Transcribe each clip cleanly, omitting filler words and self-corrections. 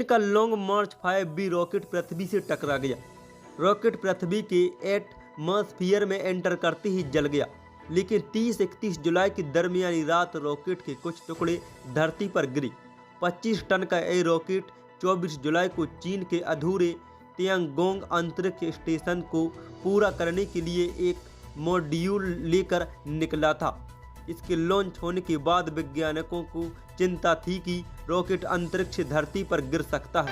का लॉन्ग मार्च 5B rocket पृथ्वी से टकरा गया। रॉकेट पृथ्वी के एटमॉस्फेयर में एंटर करते ही जल गया, लेकिन 30-31 जुलाई की दरमियानी रात रॉकेट के कुछ टुकड़े धरती पर गिरे। 25 टन का यह रॉकेट 24 जुलाई को चीन के अधूरे तियांगोंग अंतरिक्ष स्टेशन को पूरा करने के लिए एक मॉड्यूल लेकर निकला था। इसके लॉन्च होने के बाद वैज्ञानिकों को चिंता थी कि रॉकेट अंतरिक्ष धरती पर गिर सकता है।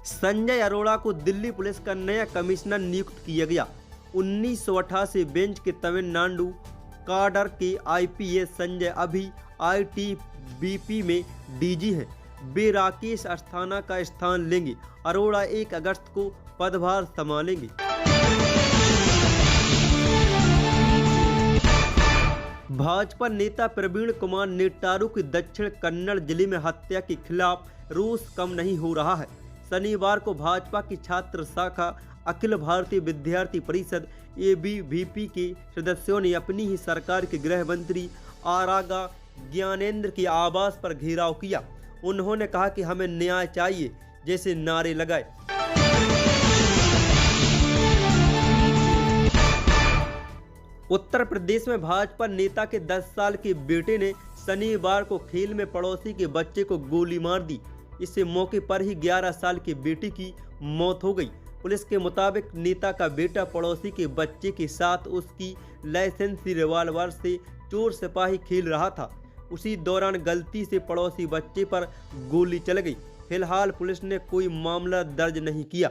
संजय अरोड़ा को दिल्ली पुलिस का नया कमिश्नर नियुक्त किया गया। 1988 बेंच के तमिलनाडु काडर के IPS संजय अभी ITBP में DG हैं। वे राकेश अस्थाना का स्थान लेंगे। अरोड़ा 1 अगस्त को पदभार संभालेंगे। भाजपा नेता प्रवीण कुमार नेटारू की दक्षिण कन्नड़ जिले में हत्या के खिलाफ रोष कम नहीं हो रहा है। शनिवार को भाजपा की छात्र शाखा अखिल भारतीय विद्यार्थी परिषद ABVP के सदस्यों ने अपनी ही सरकार के गृह मंत्री आरागा ज्ञानेंद्र के आवास पर घेराव किया। उन्होंने कहा कि हमें न्याय चाहिए जैसे नारे लगाए। उत्तर प्रदेश में भाजपा नेता के 10 साल के बेटे ने शनिवार को खेल में पड़ोसी के बच्चे को गोली मार दी। इससे मौके पर ही 11 साल के बेटे की मौत हो गई। पुलिस के मुताबिक नेता का बेटा पड़ोसी के बच्चे के साथ उसकी लाइसेंसी रिवॉल्वर से चोर सिपाही खेल रहा था। उसी दौरान गलती से पड़ोसी बच्चे पर गोली चल गई। फिलहाल पुलिस ने कोई मामला दर्ज नहीं किया।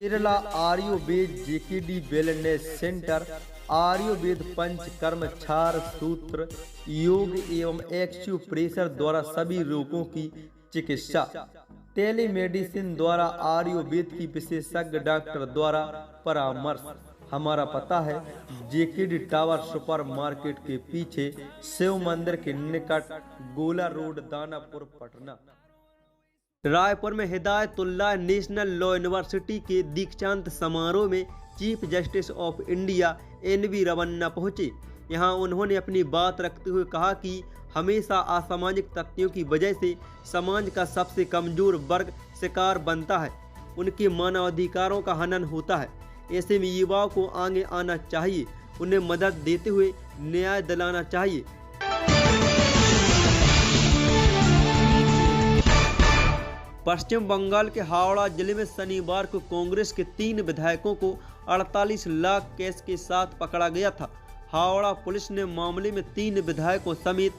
Kerala Ayurveda JKD wellness centre Ayurveda panchakarma क्षार सूत्र योग एवं एक्यूप्रेशर द्वारा सभी रोगों की चिकित्सा। टेलीमेडिसिन द्वारा आयुर्वेद की विशेषज्ञ डॉक्टर द्वारा परामर्श। हमारा पता है JKD टावर सुपर मार्केट के पीछे शिव मंदिर के निकट गोला रोड दानापुर पटना। रायपुर में हिदायतुल्लाह नेशनल लॉ यूनिवर्सिटी के दीक्षांत समारोह में chief justice of India NV Ramana पहुंचे। यहां उन्होंने अपनी बात रखते हुए कहा कि हमेशा असामाजिक तथ्यों की वजह से समाज का सबसे कमजोर वर्ग शिकार बनता है, उनके मानवाधिकारों का हनन होता है। ऐसे में युवाओं को आगे आना चाहिए, उन्हें मदद देते हुए न्याय दिलाना चाहिए। पश्चिम बंगाल के हावड़ा जिले में शनिवार को कांग्रेस के 3 विधायकों को 48 लाख कैश के साथ पकड़ा गया था। हावड़ा पुलिस ने मामले में 3 विधायकों समेत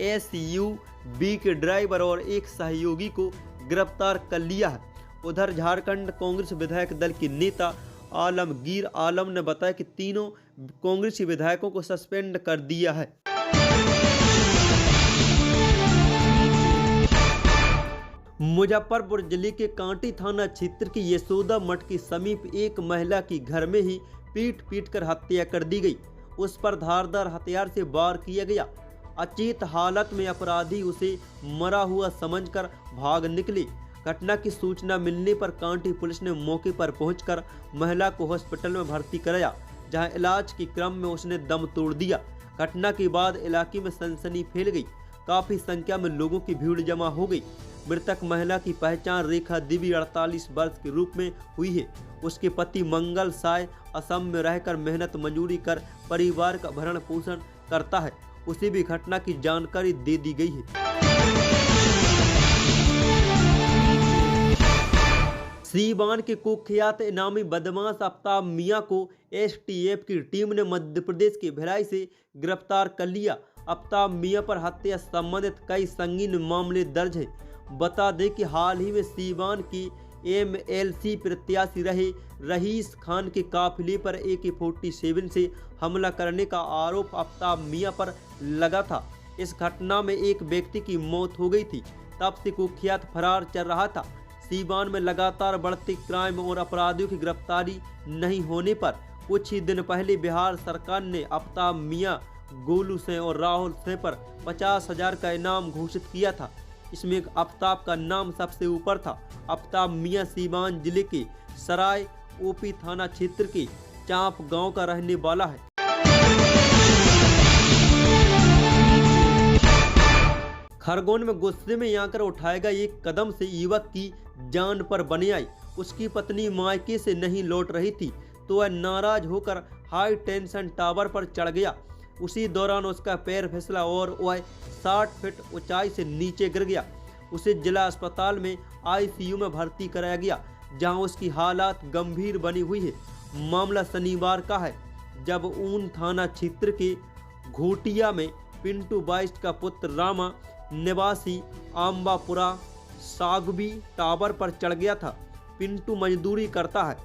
SUV के ड्राइवर और एक सहयोगी को गिरफ्तार कर लिया है। उधर झारखंड कांग्रेस विधायक दल के नेता आलमगीर आलम ने बताया कि तीनों कांग्रेसी विधायकों को सस्पेंड कर दिया है। मुजफ्फरपुर जिले के कांटी थाना क्षेत्र के यशोदा मठ के समीप एक महिला की घर में ही पीट कर हत्या कर दी गई। उस पर धारदार हथियार से वार किया गया। अचेत हालत में अपराधी उसे मरा हुआ समझकर भाग निकले। घटना की सूचना मिलने पर कांटी पुलिस ने मौके पर पहुंचकर महिला को हॉस्पिटल में भर्ती कराया, जहां इलाज के क्रम में उसने दम तोड़ दिया। घटना के बाद इलाके में सनसनी फैल गई। काफी संख्या में लोगों की भीड़ जमा हो गई। मृतक महिला की पहचान रेखा देवी 48 वर्ष के रूप में हुई है। उसके पति मंगल साय असम में रहकर मेहनत मजदूरी कर परिवार का भरण पोषण करता है। उसे भी घटना की जानकारी दे दी गई है। सीवान के कुख्यात इनामी बदमाश आफ्ताब मियां को STF की टीम ने मध्य प्रदेश के भिलाई से गिरफ्तार कर लिया। आफ्ताब मियां पर हत्या संबंधित कई संगीन मामले दर्ज हैं। बता दें कि हाल ही में सीवान की MLC प्रत्याशी रहे रईस खान के काफिले पर AK-47 से हमला करने का आरोप आफ्ताब मियां पर लगा था। इस घटना में एक व्यक्ति की मौत हो गई थी। तब से कुख्यात फरार चल रहा था। सीवान में लगातार बढ़ते क्राइम और अपराधियों की गिरफ्तारी नहीं होने पर कुछ ही दिन पहले बिहार सरकार ने आफ्ताब मियां, गोलू सिंह और राहुल सिंह पर 50,000 का इनाम घोषित किया था। इसमें आफ्ताब का नाम सबसे ऊपर था। आफ्ताब मियां सीवान जिले के सराय OP थाना क्षेत्र के चांप गांव का रहने वाला है। खरगोन में गुस्से में आकर उठाया गया एक कदम से युवक की जान पर बनी आई। उसकी पत्नी मायके से नहीं लौट रही थी तो वह नाराज होकर हाई टेंशन टावर पर चढ़ गया। उसी दौरान उसका पैर फिसला और वह 60 फीट ऊंचाई से नीचे गिर गया। उसे जिला अस्पताल में आईसीयू में भर्ती कराया गया, जहां उसकी हालत गंभीर बनी हुई है। मामला शनिवार का है, जब ऊन थाना क्षेत्र के घोटिया में पिंटू बाइस्ट का पुत्र रामा निवासी आम्बापुरा सागबी टावर पर चढ़ गया था। पिंटू मजदूरी करता है।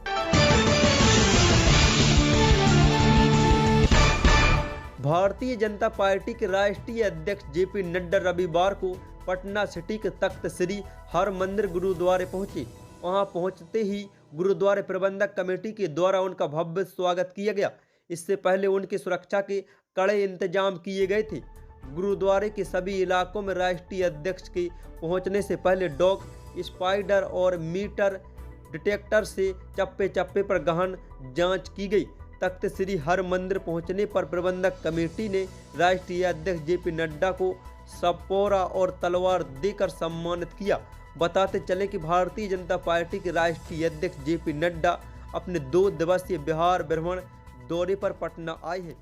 भारतीय जनता पार्टी के राष्ट्रीय अध्यक्ष जेपी नड्डा रविवार को पटना सिटी के तख्त श्री हरमंदिर गुरुद्वारे पहुंचे। वहां पहुंचते ही गुरुद्वारे प्रबंधक कमेटी के द्वारा उनका भव्य स्वागत किया गया। इससे पहले उनकी सुरक्षा के कड़े इंतजाम किए गए थे। गुरुद्वारे के सभी इलाकों में राष्ट्रीय अध्यक्ष के पहुंचने से पहले डॉग स्पाइडर और मीटर डिटेक्टर से चप्पे चप्पे पर गहन जांच की गई। तख्त श्री हरमंदिर पहुंचने पर प्रबंधक कमेटी ने राष्ट्रीय अध्यक्ष जेपी नड्डा को सपोरा और तलवार देकर सम्मानित किया। बताते चले कि भारतीय जनता पार्टी के राष्ट्रीय अध्यक्ष जेपी नड्डा अपने 2 दिवसीय बिहार भ्रमण दौरे पर पटना आए हैं।